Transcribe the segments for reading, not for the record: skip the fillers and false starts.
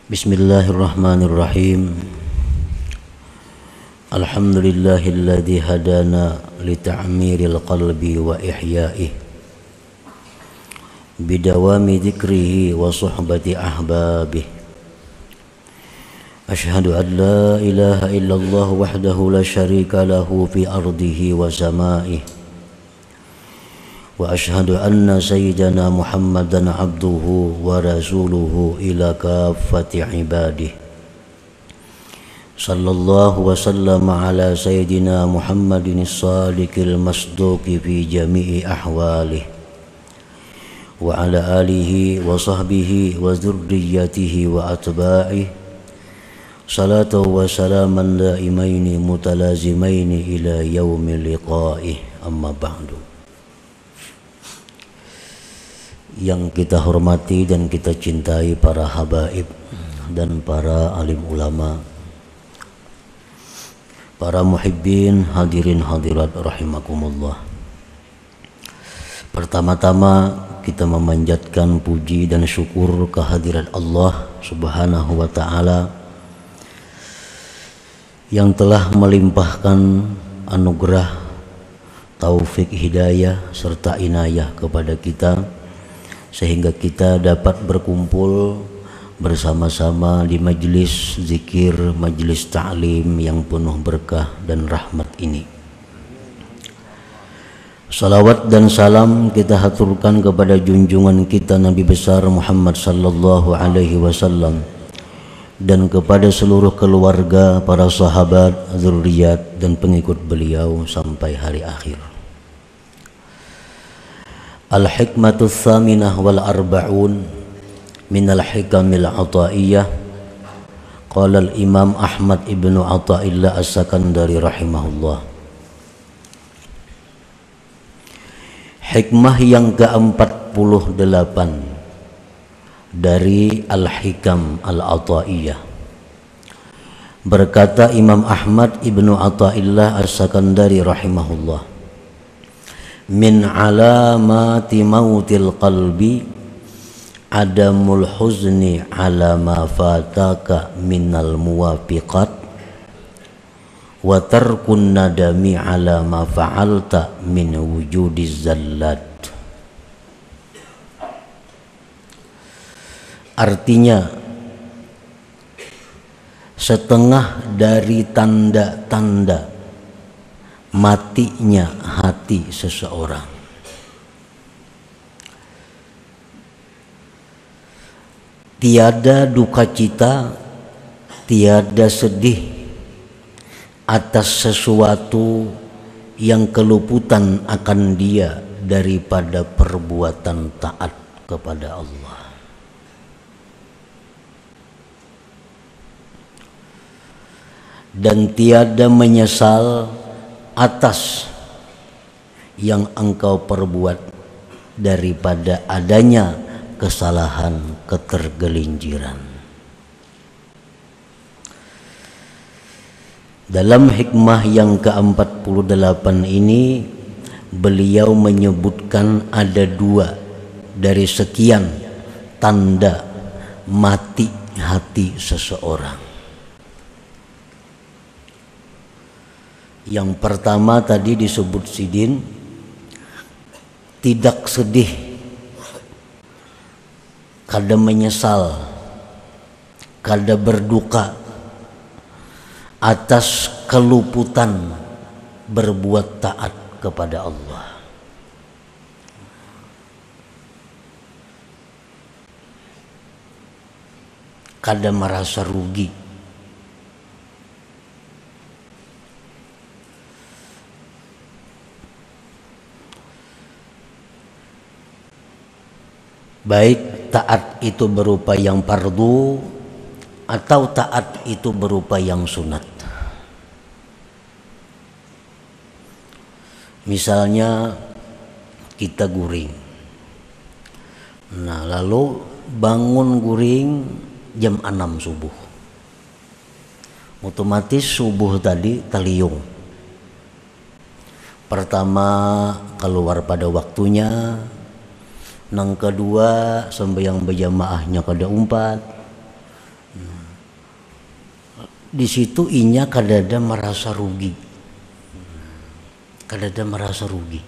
Bismillahirrahmanirrahim. Alhamdulillahilladzi hadana li ta'miril qalbi wa ihya'ih bidawami dzikrihi wa suhbati ahbabih. Ashhadu an la ilaha illallah wahdahu la syarika lahu fi ardihi wa samaihi. Wa ashhadu anna sayyidana Muhammadan abduhu wa rasuluhu ila kaffati ibadih. Sallallahu wa sallama ala sayyidina Muhammadin as-sadiqil masduqi fi jami'i ahwalih wa ala alihi wa sahbihi wa dzurriyyatihi wa atba'ihi salatu wa salaman daimaini mutalazimaini ila yaumil liqa'ih. Amma ba'du. Yang kita hormati dan kita cintai para habaib dan para alim ulama, para muhibbin, hadirin hadirat rahimakumullah. Pertama-tama kita memanjatkan puji dan syukur kehadirat Allah Subhanahu wa ta'ala yang telah melimpahkan anugerah, taufik, hidayah serta inayah kepada kita sehingga kita dapat berkumpul bersama-sama di majlis zikir, majlis ta'lim yang penuh berkah dan rahmat ini. Salawat dan salam kita haturkan kepada junjungan kita Nabi besar Muhammad sallallahu alaihi wasallam dan kepada seluruh keluarga, para sahabat, zuriat dan pengikut beliau sampai hari akhir. Al-hikmatu tsaminah wal arba'un minal hikamil ataiyah. Qala al-imam Ahmad ibnu Athaillah as-Sakandari rahimahullah. Hikmah yang ke-48 dari Al-Hikam Al-Ataiyah. Berkata Imam Ahmad ibnu Athaillah as-Sakandari rahimahullah, min alamati mautil qalbi adamul huzni ala ma fataka minal muwafiqat wa tarkun nadami ala ma fa'alta min wujudiz zallat. Artinya, setengah dari tanda-tanda matinya hati seseorang tiada duka cita, tiada sedih atas sesuatu yang keluputan akan dia daripada perbuatan taat kepada Allah. Dan tiada menyesal atas yang engkau perbuat daripada adanya kesalahan, ketergelinciran. Dalam hikmah yang ke-48 ini beliau menyebutkan ada 2 dari sekian tanda mati hati seseorang. Yang pertama tadi disebut sidin, tidak sedih, kada menyesal, kada berduka atas keluputan berbuat taat kepada Allah. Kada merasa rugi. Baik taat itu berupa yang fardu atau taat itu berupa yang sunat. Misalnya kita guring, nah lalu bangun guring jam 6 subuh, otomatis subuh tadi teliung. Pertama keluar pada waktunya, nang kedua sembahyang berjamaahnya kada umpat, Di situ inya kadada merasa rugi. Kadada merasa rugi.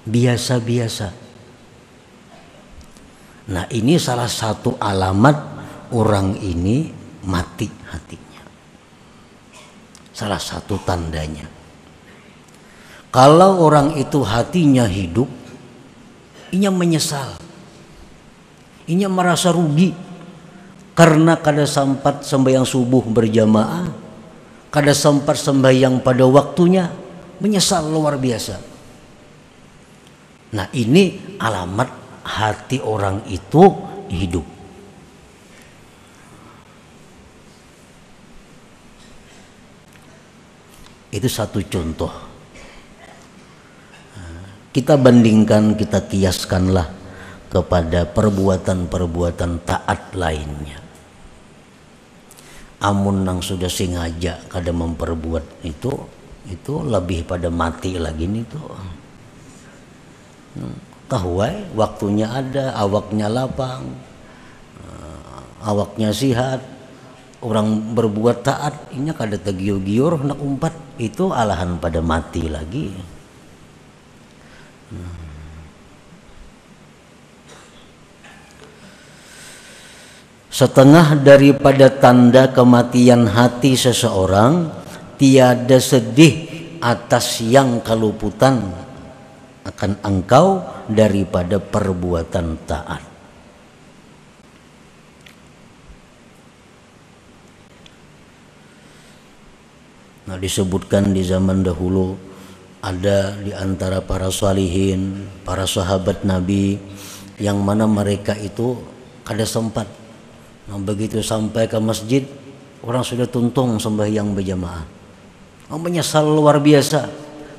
Biasa-biasa. Nah, ini salah satu alamat orang ini mati hatinya. Salah satu tandanya. Kalau orang itu hatinya hidup, inya menyesal. Inya merasa rugi karena kada sempat sembahyang subuh berjamaah, kada sempat sembahyang pada waktunya, menyesal luar biasa. Nah, ini alamat hati orang itu hidup. Itu satu contoh. Kita bandingkan, kita kiaskanlah kepada perbuatan-perbuatan taat lainnya. Amun nang sudah sengaja kada memperbuat itu lebih pada mati lagi nih tuh. Tahuai waktunya ada, awaknya lapang, awaknya sihat, orang berbuat taat, ini kada tegiur-giur nak umpat, itu alahan pada mati lagi. Setengah daripada tanda kematian hati seseorang, tiada sedih atas yang keluputan akan engkau daripada perbuatan taat. Nah, disebutkan di zaman dahulu ada di antara para salihin, para sahabat Nabi yang mana mereka itu kada sempat. Nah, begitu sampai ke masjid, orang sudah tuntung sembahyang berjamaah. Menyesal luar biasa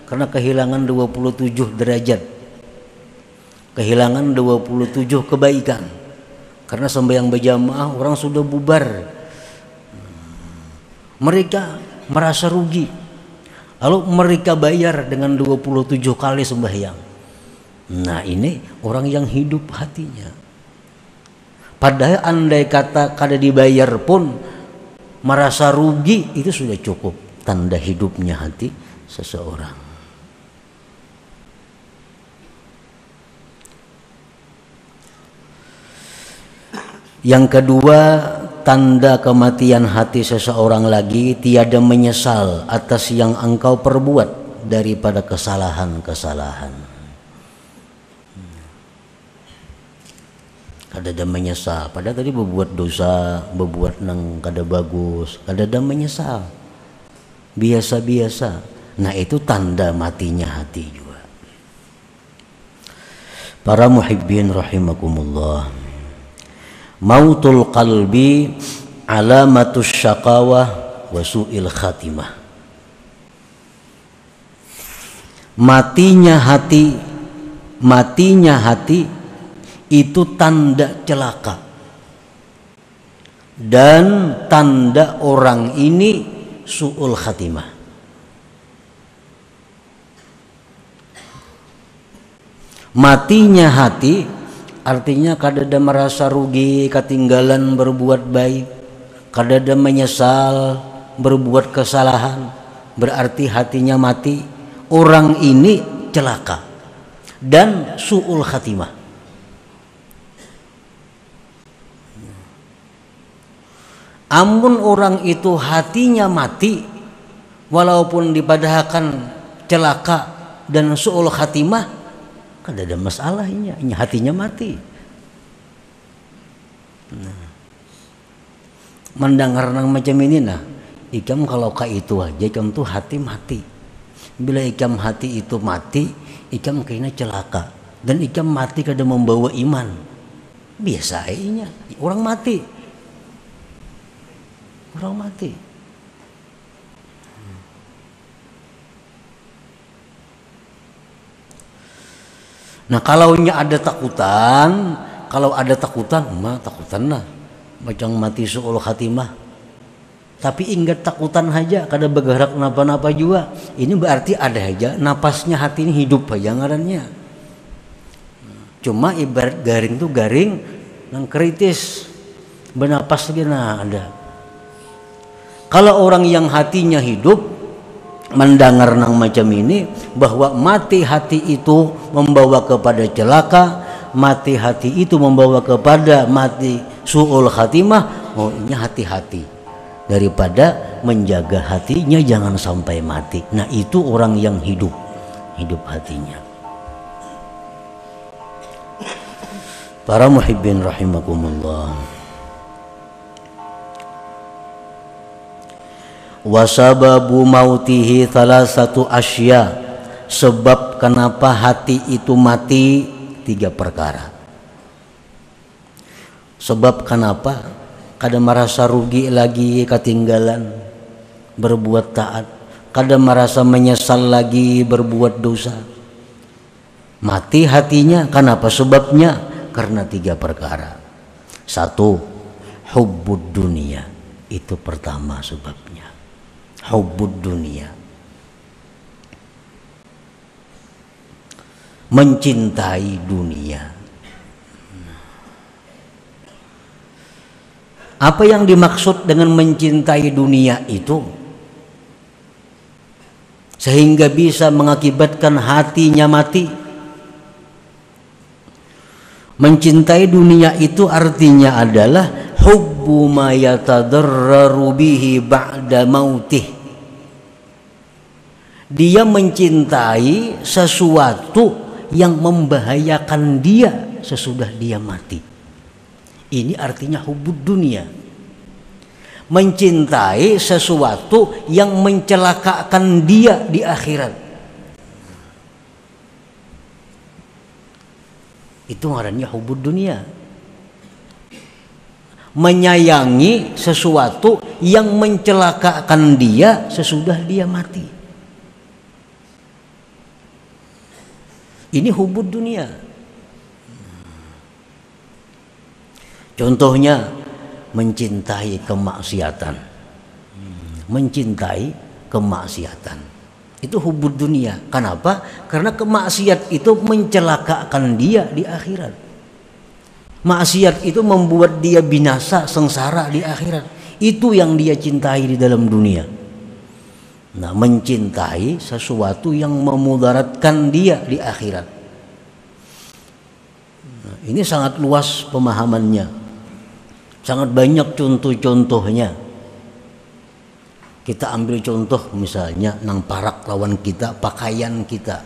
karena kehilangan 27 derajat. Kehilangan 27 kebaikan. Karena sembahyang berjamaah orang sudah bubar. Mereka merasa rugi. Lalu mereka bayar dengan 27 kali sembahyang. Nah, ini orang yang hidup hatinya. Padahal andai kata kada dibayar pun merasa rugi, itu sudah cukup tanda hidupnya hati seseorang. Yang kedua, tanda kematian hati seseorang lagi, tiada menyesal atas yang engkau perbuat daripada kesalahan-kesalahan. Kada ada menyesal, padahal tadi berbuat dosa, berbuat nang kada bagus, kada ada menyesal, biasa-biasa. Nah, itu tanda matinya hati juga. Para muhibbin rahimakumullah, mautul qalbi alamatus syaqawah wa su'il khatimah. Matinya hati itu tanda celaka dan tanda orang ini su'ul khatimah. Matinya hati artinya kadada merasa rugi ketinggalan berbuat baik, kadada menyesal berbuat kesalahan, berarti hatinya mati. Orang ini celaka dan su'ul khatimah. Amun orang itu hatinya mati, walaupun dipadahkan celaka dan su'ul khatimah, kan ada masalahnya, hatinya mati. Nah, mendengar nang macam ini, nah, ikam kalau ka itu aja, ikam tuh hati mati. Bila ikam hati itu mati, ikam kayaknya celaka, dan ikam mati kada membawa iman. Biasa aja, orang mati. Orang mati. Nah, kalau ada takutan, takutan lah, macam mati su'ul khatimah. Tapi ingat takutan aja, kada bergerak napa-napa juga. Ini berarti ada aja napasnya hati ini hidup aja ngarannya. Cuma ibarat garing tuh garing yang kritis, bernapas lagi nah ada. Kalau orang yang hatinya hidup mendengar nang macam ini, bahwa mati hati itu membawa kepada celaka, mati hati itu membawa kepada mati su'ul khatimah, oh ini hati-hati daripada menjaga hatinya jangan sampai mati. Nah itu orang yang hidup hatinya. Para muhibbin rahimakumullah, wasababu mautihi thalathatu asya, sebab kenapa hati itu mati 3 perkara. Sebab kenapa kada merasa rugi lagi ketinggalan berbuat taat, kada merasa menyesal lagi berbuat dosa. Mati hatinya kenapa? Sebabnya karena 3 perkara. 1, hubbud dunia, itu pertama sebabnya. Hubbud dunia, mencintai dunia. Apa yang dimaksud dengan mencintai dunia itu? Sehingga bisa mengakibatkan hatinya mati. Mencintai dunia itu artinya adalah hubbu ma yatadarraru bihi ba'da mautih. Dia mencintai sesuatu yang membahayakan dia sesudah dia mati. Ini artinya hubbud dunia. Mencintai sesuatu yang mencelakakan dia di akhirat. Itu ngarannya hubbud dunia. Menyayangi sesuatu yang mencelakakan dia sesudah dia mati. Ini hubbud dunia. Contohnya mencintai kemaksiatan. Mencintai kemaksiatan. Itu hubbud dunia. Kenapa? Karena kemaksiat itu mencelakakan dia di akhirat. Maksiat itu membuat dia binasa, sengsara di akhirat. Itu yang dia cintai di dalam dunia. Nah, mencintai sesuatu yang memudaratkan dia di akhirat. Nah, ini sangat luas pemahamannya. Sangat banyak contoh-contohnya. Kita ambil contoh misalnya nang parak lawan kita, pakaian kita,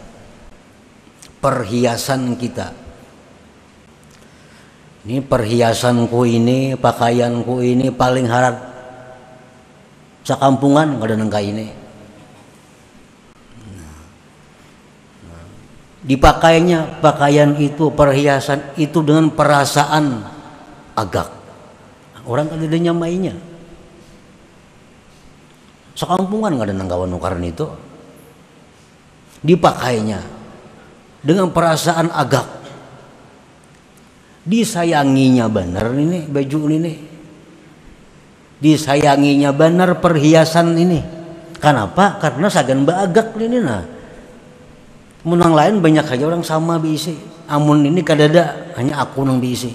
perhiasan kita. Ini perhiasanku ini, pakaianku ini paling harap sakampungan nggak ada nangka ini. Dipakainya pakaian itu, perhiasan itu dengan perasaan agak. Orang kan ada nyamainya. Sekampungan nggak ada nangkawan nukaran itu. Dipakainya dengan perasaan agak. Disayanginya benar ini baju ini. Disayanginya benar perhiasan ini. Kenapa? Karena sagan baagak ini nah. Menang lain banyak aja orang sama bisi. Amun ini kadada hanya aku nang bisi.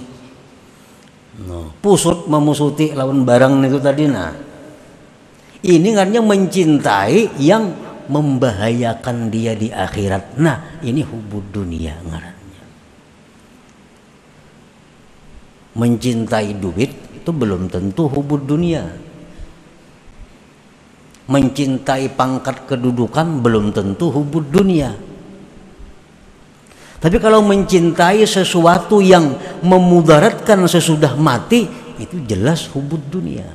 No. Pusut memusuti lawan barang itu tadi nah. Ini artinya mencintai yang membahayakan dia di akhirat. Nah, ini hubbud dunia ngarannya. Mencintai duit itu belum tentu hubbud dunia. Mencintai pangkat kedudukan belum tentu hubbud dunia. Tapi kalau mencintai sesuatu yang memudaratkan sesudah mati, itu jelas hubbud dunia.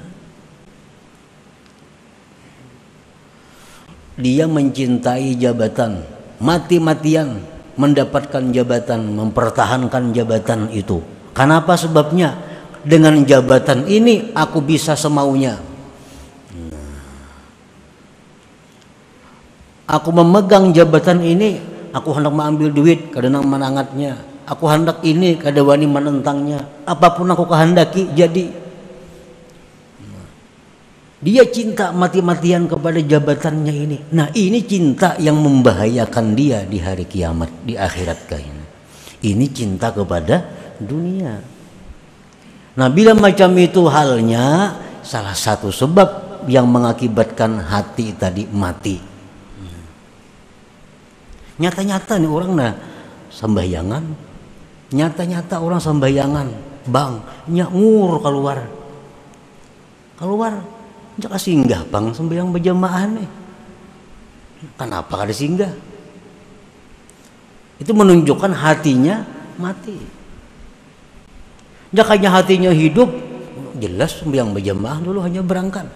Dia mencintai jabatan, mati-matian mendapatkan jabatan, mempertahankan jabatan itu. Kenapa sebabnya? Dengan jabatan ini aku bisa semaunya. Aku memegang jabatan ini, aku hendak mengambil duit, kadang menangatnya. Aku hendak ini, kada wani menentangnya. Apapun aku kehendaki jadi. Dia cinta mati-matian kepada jabatannya ini. Nah, ini cinta yang membahayakan dia di hari kiamat, di akhirat kain. Ini cinta kepada dunia. Nah, bila macam itu halnya, salah satu sebab sebab yang mengakibatkan hati tadi mati. Nyata-nyata nih orang sembahyangan, nyata-nyata orang sembahyangan, bang, ngur keluar, jangan singgah bang sembahyang berjamaah nih. Kenapa kada singgah? Itu menunjukkan hatinya mati. Jakanya hatinya hidup, jelas sembahyang berjamaah dulu hanya berangkat.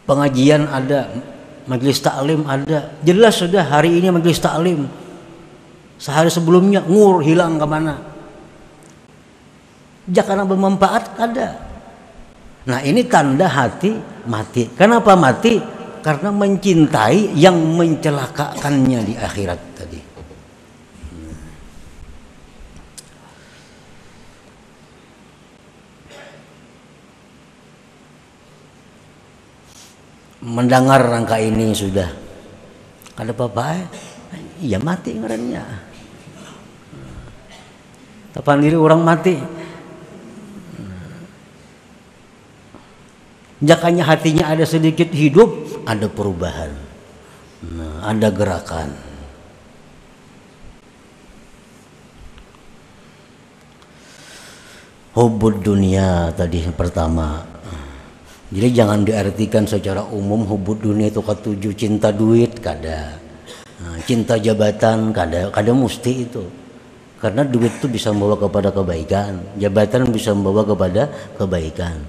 Pengajian ada, majelis taklim ada, jelas sudah hari ini majelis taklim. Sehari sebelumnya ngur hilang kemana? Jakana bermanfaat ada. Nah ini tanda hati mati. Kenapa mati? Karena mencintai yang mencelakakannya di akhirat tadi. Mendengar rangka ini sudah kada apa-apa, iya mati ngarannya. Tapan diri orang mati. Jakanya hatinya ada sedikit hidup, ada perubahan, ada gerakan. Hubud dunia tadi pertama. Jadi jangan diartikan secara umum hubud dunia itu ketujuh cinta duit, kada. Cinta jabatan, kada mesti itu. Karena duit itu bisa membawa kepada kebaikan, jabatan bisa membawa kepada kebaikan.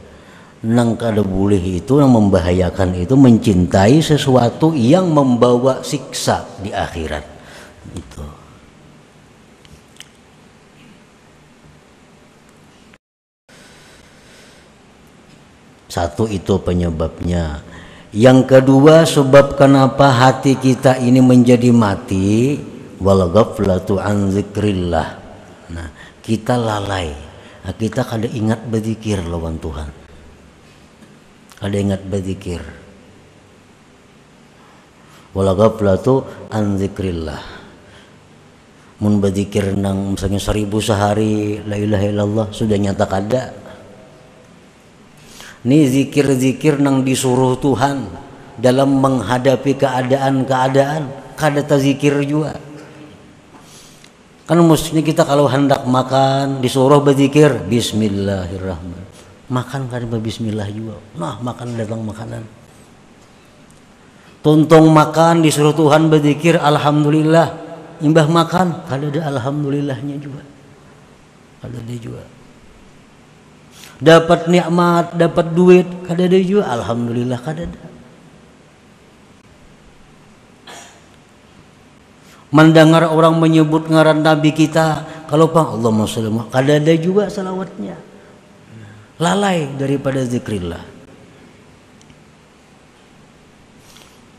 Nang kada boleh itu, yang membahayakan itu mencintai sesuatu yang membawa siksa di akhirat. Itu. Satu itu penyebabnya. Yang kedua sebab kenapa hati kita ini menjadi mati, wal ghaflatu an zikrillah. Nah, kita lalai. Nah, kita kada ingat berzikir lawan Tuhan. Kada ingat berzikir. Wal ghaflatu an zikrillah. Mun berzikir nang misalnya 1000 sehari, la ilaha illallah sudah nyata kada. Ini zikir-zikir nang disuruh Tuhan dalam menghadapi keadaan-keadaan, kada tazikir juga. Kan mestinya kita kalau hendak makan disuruh berzikir bismillahirrahmanirrahim. Makan kada bismillah juga. Nah, makan datang makanan. Tuntung makan disuruh Tuhan berzikir alhamdulillah. Imbah makan kada ada alhamdulillahnya juga. Kada ada juga. Dapat nikmat, dapat duit, kada ada juga alhamdulillah, kada ada. Mendengar orang menyebut ngaran Nabi kita, kalau pang Allahumma sholli, kada ada juga salawatnya. Lalai daripada zikrillah.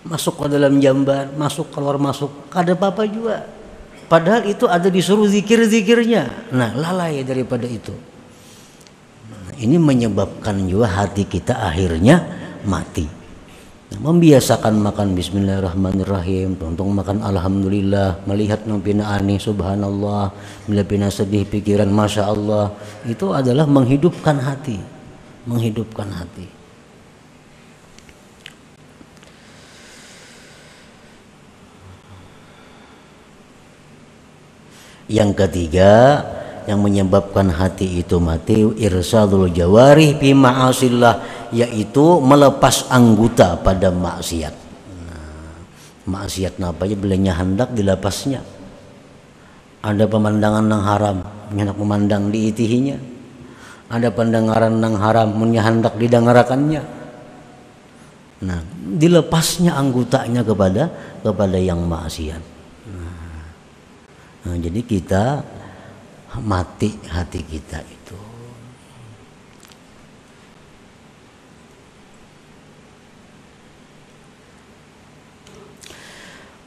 Masuk ke dalam jamban, masuk keluar masuk, kada apa-apa juga. Padahal itu ada disuruh zikir-zikirnya. Nah, lalai daripada itu. Ini menyebabkan juga hati kita akhirnya mati. Membiasakan makan bismillahirrahmanirrahim, untung makan alhamdulillah, melihat nang pina aneh subhanallah, bila pina sedih pikiran masya Allah, itu adalah menghidupkan hati, menghidupkan hati. Yang ketiga yang menyebabkan hati itu mati, irsadul jawarih fi ma'asillah, yaitu melepas anggota pada maksiat. Nah, maksiat napa aja belanya hendak dilepasnya. Ada pemandangan nang haram, hendak memandang diitihinya. Ada pendengaran nang haram, hendak didengarakannya. Nah, dilepasnya anggotanya kepada yang maksiat. Nah, jadi kita mati hati kita itu.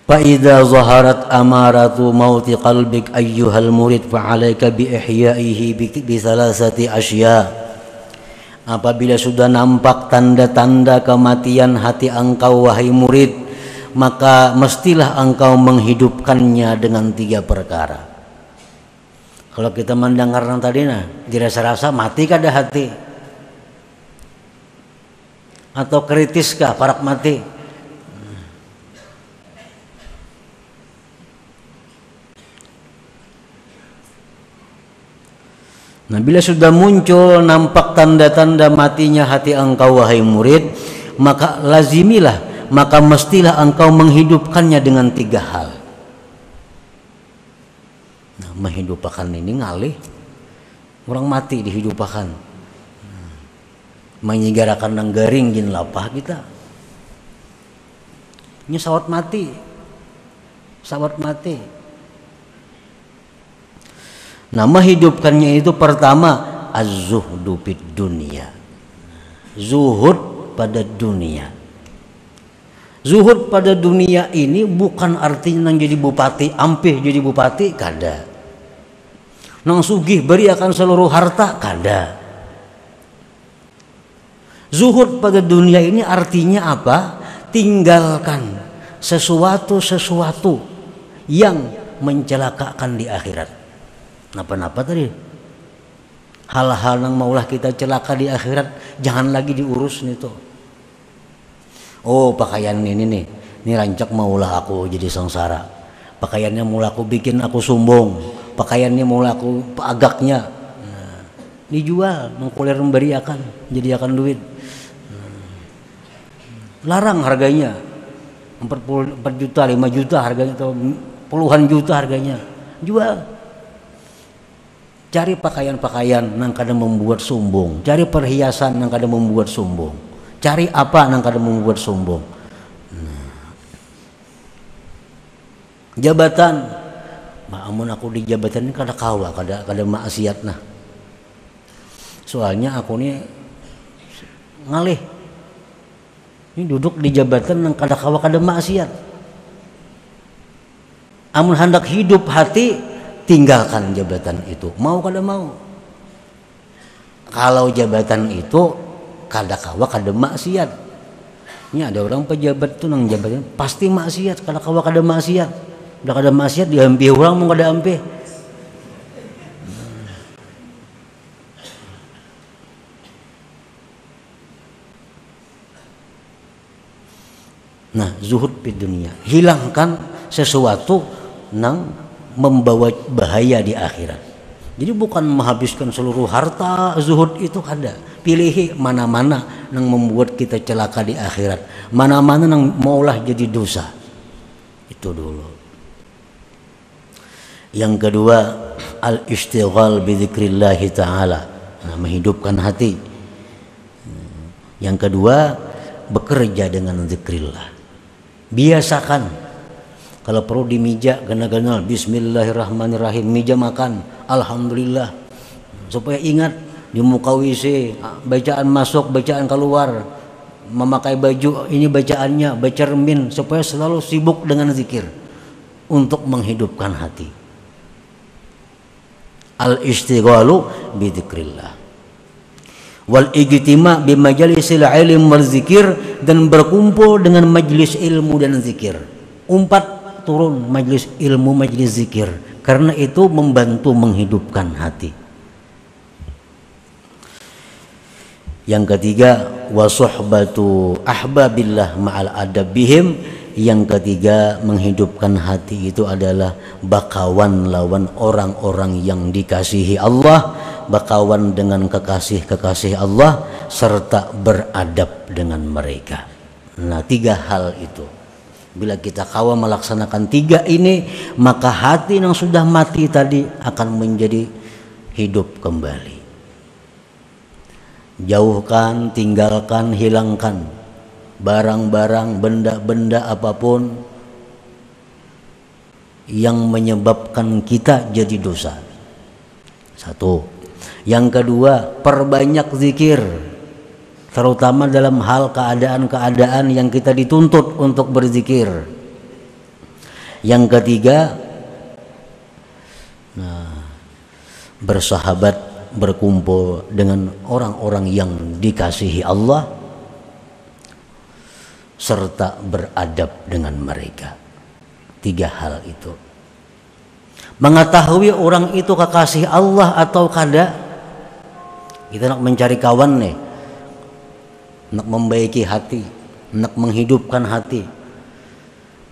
Fa idza zaharat amaratu mauti qalbik ayyuhal murid fa 'alaika bi ihyaihi bi salasati asya. Apabila sudah nampak tanda-tanda kematian hati engkau wahai murid, maka mestilah engkau menghidupkannya dengan 3 perkara. Kalau kita mendengar yang tadi dirasa-rasa mati kada hati. atau kritis kah parak mati? Nah, bila sudah muncul nampak tanda-tanda matinya hati engkau wahai murid, maka lazimilah, maka mestilah engkau menghidupkannya dengan 3 hal. Nah, menghidupkan ini ngalih orang mati dihidupkan. Menyigarakan nang garing jin lapah kita. Ini sawat mati. Sawat mati. Nah, menghidupkannya itu pertama az-zuhdu fid dunya. Zuhud pada dunia. Zuhud pada dunia ini bukan artinya nang jadi bupati, ampih jadi bupati, kada. Nang sugih beri akan seluruh harta, kada. Zuhud pada dunia ini artinya apa? Tinggalkan sesuatu-sesuatu yang mencelakakan di akhirat. Napa-napa tadi? Hal-hal yang maulah kita celaka di akhirat, jangan lagi diurus nih tuh. Oh, pakaian ini nih, ini rancak maulah aku jadi sengsara. Pakaiannya maulah aku bikin aku sombong. Pakaiannya maulah aku agaknya. Nah, dijual, mengkulir memberi akan, jadi akan duit. Larang harganya 4 juta, 5 juta harganya, atau puluhan juta harganya. Jual. Cari pakaian-pakaian yang kadang membuat sombong. Cari perhiasan yang kadang membuat sombong. Cari apa yang kadang membuat sombong. Jabatan. Amun aku di jabatan ini kada kawa, kada maksiat nah. Soalnya aku ini ngalih. Ini duduk di jabatan yang kada kawa kada maksiat. Amun hendak hidup hati, tinggalkan jabatan itu. Mau kada mau. Kalau jabatan itu kada kawa kada maksiat. Ini ada orang pejabat tuh nang jabatan pasti maksiat, kada kawa kada maksiat. Udah kada maksiat diampi orang mau kada ampi. Nah, zuhud di dunia, hilangkan sesuatu yang membawa bahaya di akhirat. Jadi bukan menghabiskan seluruh harta, zuhud itu kada. Pilih mana-mana yang membuat kita celaka di akhirat, mana-mana yang maulah jadi dosa. Itu dulu. Yang kedua, al-istighal bi dzikrillah taala. Nah, menghidupkan hati. Yang kedua, bekerja dengan zikrillah. Biasakan kalau perlu di meja gana-gana bismillahirrahmanirrahim, meja makan alhamdulillah, supaya ingat di muka WC bacaan masuk bacaan keluar, memakai baju ini bacaannya, baca remin, supaya selalu sibuk dengan zikir untuk menghidupkan hati. Al-istighalu bi dzikrillah wal ijtima' bi majalisil ilm wal zikir, dan berkumpul dengan majlis ilmu dan zikir. 4 turun majlis ilmu, majlis zikir, karena itu membantu menghidupkan hati. Yang ketiga, wa suhbatu ahbabillah ma'al adabihim. Yang ketiga, menghidupkan hati itu adalah bakawan lawan orang-orang yang dikasihi Allah, bakawan dengan kekasih-kekasih Allah, serta beradab dengan mereka. Nah, 3 hal itu. Bila kita kawa melaksanakan 3 ini, maka hati yang sudah mati tadi akan menjadi hidup kembali. Jauhkan, tinggalkan, hilangkan barang-barang, benda-benda apapun yang menyebabkan kita jadi dosa. 1. Yang kedua, perbanyak zikir, terutama dalam hal keadaan-keadaan yang kita dituntut untuk berzikir. Yang ketiga, bersahabat, berkumpul dengan orang-orang yang dikasihi Allah, serta beradab dengan mereka. 3 hal itu. Mengetahui orang itu kekasih Allah atau kada. Kita nak mencari kawan nih, nak membaiki hati, nak menghidupkan hati.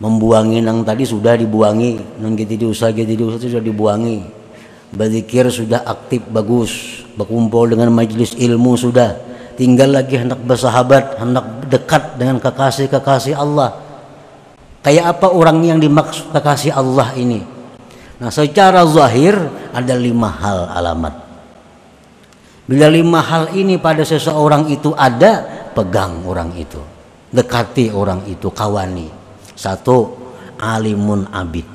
Membuangi nang tadi sudah dibuangi, nang gitu diusaha sudah dibuangi. Berzikir sudah aktif bagus, berkumpul dengan majelis ilmu sudah. Tinggal lagi hendak bersahabat, hendak dekat dengan kekasih-kekasih Allah. Kayak apa orang yang dimaksud kekasih Allah ini? Nah, secara zahir ada 5 hal alamat. Bila 5 hal ini pada seseorang itu ada, pegang orang itu, dekati orang itu, kawani. 1, alimun abid.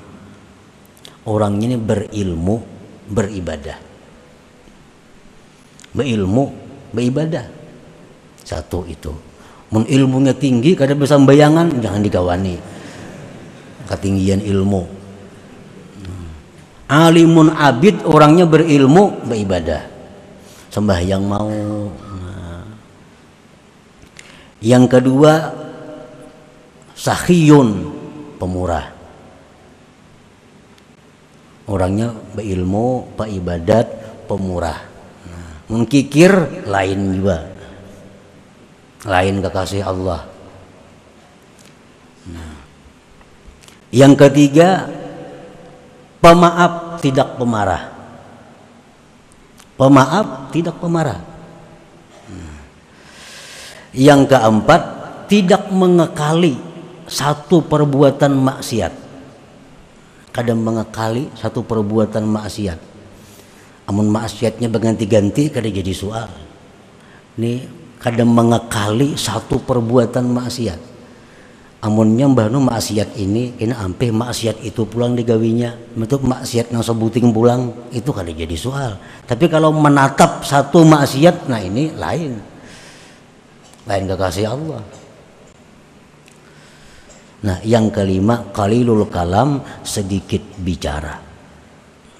Orang ini berilmu, beribadah. Berilmu, beribadah. 1 itu. Mun ilmunya tinggi, kada bisa bayangan, jangan dikawani. Ketinggian ilmu. Alimun abid, orangnya berilmu, beribadah. Sembahyang mau. Nah. Yang kedua, sakhiyun, pemurah. Orangnya berilmu, beribadat, pemurah. Nah, mengkikir lain juga. Lain kekasih Allah. Nah. Yang ketiga, pemaaf, tidak pemarah. Pemaaf, tidak pemarah. Nah. Yang keempat, tidak mengekali satu perbuatan maksiat. Kadang mengekali satu perbuatan maksiat. Amun maksiatnya berganti-ganti kada jadi soal. Ini kadang mengekali satu perbuatan maksiat. Amunnya mbahnu maksiat ini ampe maksiat itu pulang digawinya. Bentuk maksiat yang sebuting pulang itu kada jadi soal. Tapi kalau menatap satu maksiat, nah ini lain. Lain kekasih Allah. Nah, yang kelima, qalilul kalam, sedikit bicara.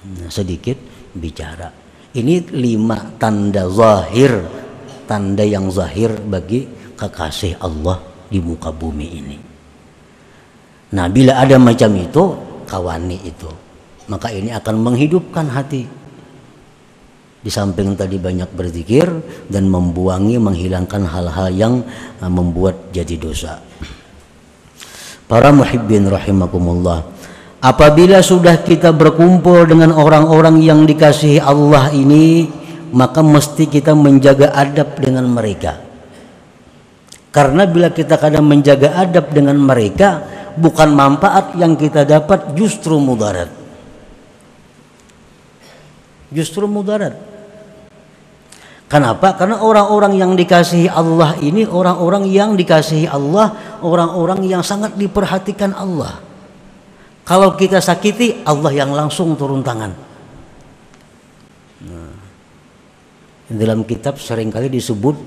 Nah, sedikit bicara. Ini 5 tanda zahir, tanda yang zahir bagi kekasih Allah di muka bumi ini. Nah, bila ada macam itu, kawani itu, maka ini akan menghidupkan hati. Di samping tadi banyak berzikir dan membuangi, menghilangkan hal-hal yang membuat jadi dosa. Para muhibbin rahimakumullah, apabila sudah kita berkumpul dengan orang-orang yang dikasihi Allah ini, maka mesti kita menjaga adab dengan mereka. Karena bila kita kadang menjaga adab dengan mereka, bukan manfaat yang kita dapat, justru mudarat. Justru mudarat. Kenapa? Karena orang-orang yang dikasihi Allah ini orang-orang yang dikasihi Allah, orang-orang yang sangat diperhatikan Allah. Kalau kita sakiti, Allah yang langsung turun tangan. Nah, dalam kitab seringkali disebut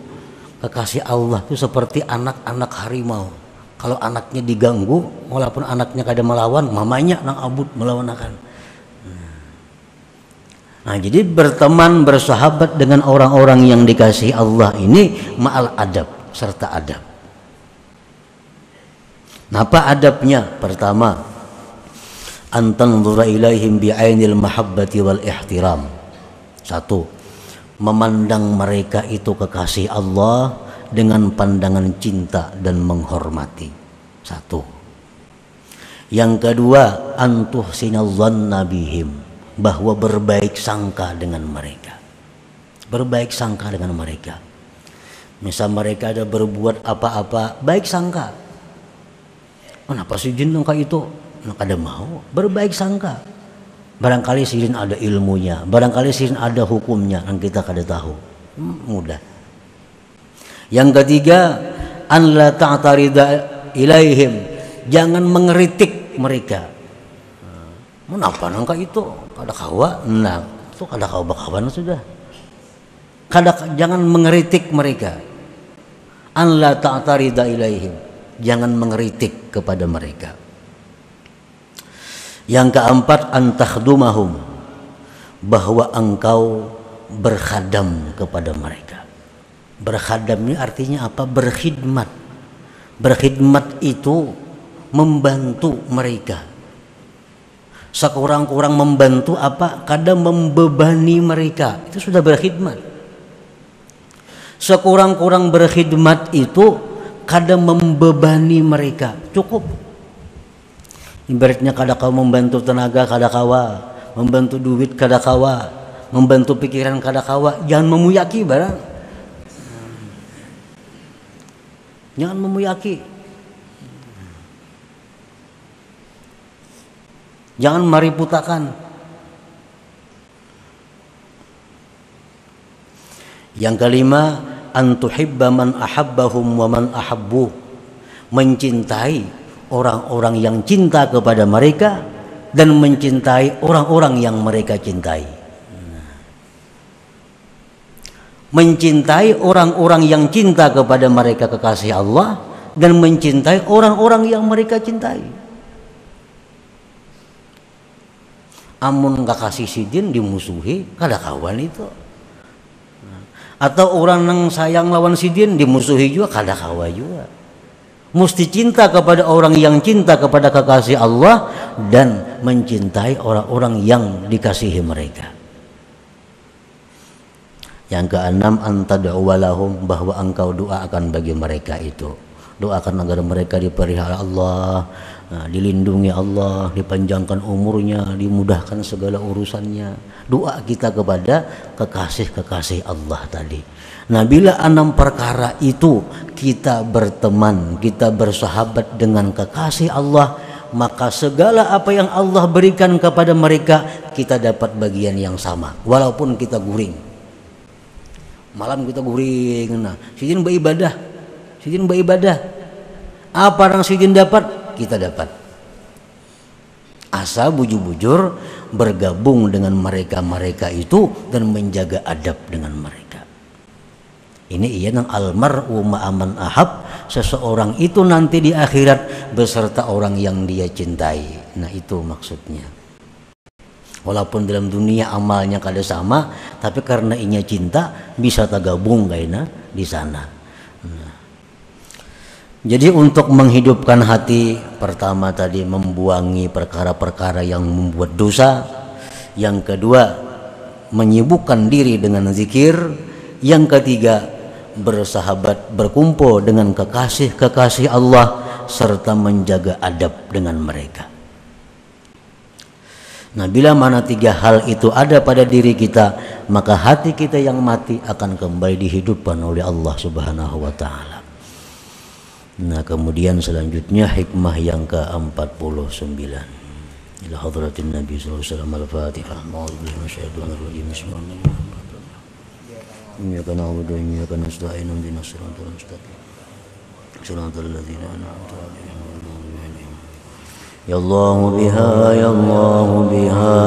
kekasih Allah itu seperti anak-anak harimau. Kalau anaknya diganggu, walaupun anaknya kada melawan, mamanya nang abut melawan akan. Nah, jadi berteman, bersahabat dengan orang-orang yang dikasihi Allah ini ma'al adab, serta adab. Nah, apa adabnya? Pertama, antanzura ilaihim bi'ainil mahabbati wal ihtiram. 1, memandang mereka itu kekasih Allah dengan pandangan cinta dan menghormati. 1. Yang kedua, antuhsinal dhanna bihim, bahwa berbaik sangka dengan mereka. Berbaik sangka dengan mereka. Misal mereka ada berbuat apa-apa, baik sangka. Kenapa si jin kayak itu? Nak ada mau berbaik sangka. Barangkali si jin ada ilmunya, barangkali si jin ada hukumnya yang kita kada tahu. Mudah. Yang ketiga, an la ta'tarida ilaihim, jangan mengeritik mereka. Kenapa nangka itu? Kada kawa, nah itu kada kawa bakawan sudah. Jangan mengeritik mereka. An la ta'tarida ilaihim, jangan mengeritik kepada mereka. Yang keempat, an takhdumahum, bahwa engkau berkhadam kepada mereka. Berkhadam ini artinya apa? Berkhidmat. Berkhidmat itu membantu mereka. Sekurang-kurang membantu apa? Kadang membebani mereka. Itu sudah berkhidmat. Sekurang-kurang berkhidmat itu kada membebani mereka, cukup. Ibaratnya kada kau membantu tenaga, kada kawa, membantu duit kada kawa, membantu pikiran kada kawa, jangan memuyaki barang. Jangan memuyaki. Jangan mariputakan. Yang kelima, antuhibba man ahabbahum wa man ahabbu. Mencintai orang-orang yang cinta kepada mereka dan mencintai orang-orang yang mereka cintai. Mencintai orang-orang yang cinta kepada mereka kekasih Allah dan mencintai orang-orang yang mereka cintai. Amun gak kasih sidin dimusuhi, kada kawan itu. Atau orang yang sayang lawan sidin dimusuhi juga, kada kawan juga. Mesti cinta kepada orang yang cinta kepada kekasih Allah dan mencintai orang-orang yang dikasihi mereka. Yang keenam, antad'u walahum, bahwa engkau doakan bagi mereka itu. Doakan agar mereka dipelihara Allah, dilindungi Allah, dipanjangkan umurnya, dimudahkan segala urusannya. Doa kita kepada kekasih-kekasih Allah tadi. Nah, bila 6 perkara itu kita berteman, kita bersahabat dengan kekasih Allah, maka segala apa yang Allah berikan kepada mereka kita dapat bagian yang sama, walaupun kita guring. Malam kita guring, nah, sidin beribadah, sidin beribadah. Apa yang sidin dapat, kita dapat. Asal bujur-bujur bergabung dengan mereka-mereka itu dan menjaga adab dengan mereka. Ini ia yang almar'u ma'aman ahab, seseorang itu nanti di akhirat beserta orang yang dia cintai. Nah, itu maksudnya. Walaupun dalam dunia amalnya kada sama, tapi karena inya cinta bisa tergabung kayaknya di sana. Nah. Jadi untuk menghidupkan hati, pertama tadi membuangi perkara-perkara yang membuat dosa. Yang kedua, menyibukkan diri dengan zikir. Yang ketiga, bersahabat, berkumpul dengan kekasih-kekasih Allah serta menjaga adab dengan mereka. Nah, bila mana 3 hal itu ada pada diri kita, maka hati kita yang mati akan kembali dihidupkan oleh Allah Subhanahu wa taala. Nah, kemudian selanjutnya hikmah yang ke-49. Ila hadratin Nabi sallallahu alaihi wasallam al-Fatihah. A'udzubillahi minasyaitonir rajim. Bismillahirrahmanirrahim. Iyyaka na'budu wa iyyaka nasta'in. Ihdinas siratal mustaqim. Siratal ladzina an'amta 'alaihim. Ya Allah biha, ya Allah biha,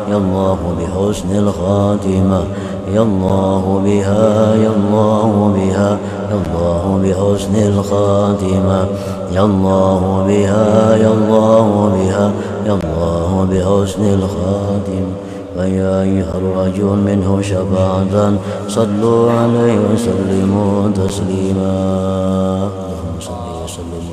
ya Allah bihusnil khatimah. Ya Allah biha, ya Allah biha, ya Allah bihusnil khatimah. Ya Allah biha, ya Allah biha, ya Allah bihusnil khatimah. فيا أيها الرجل منه شفاعة صلوا عليه وسلموا تسليما اللهم صل وسلم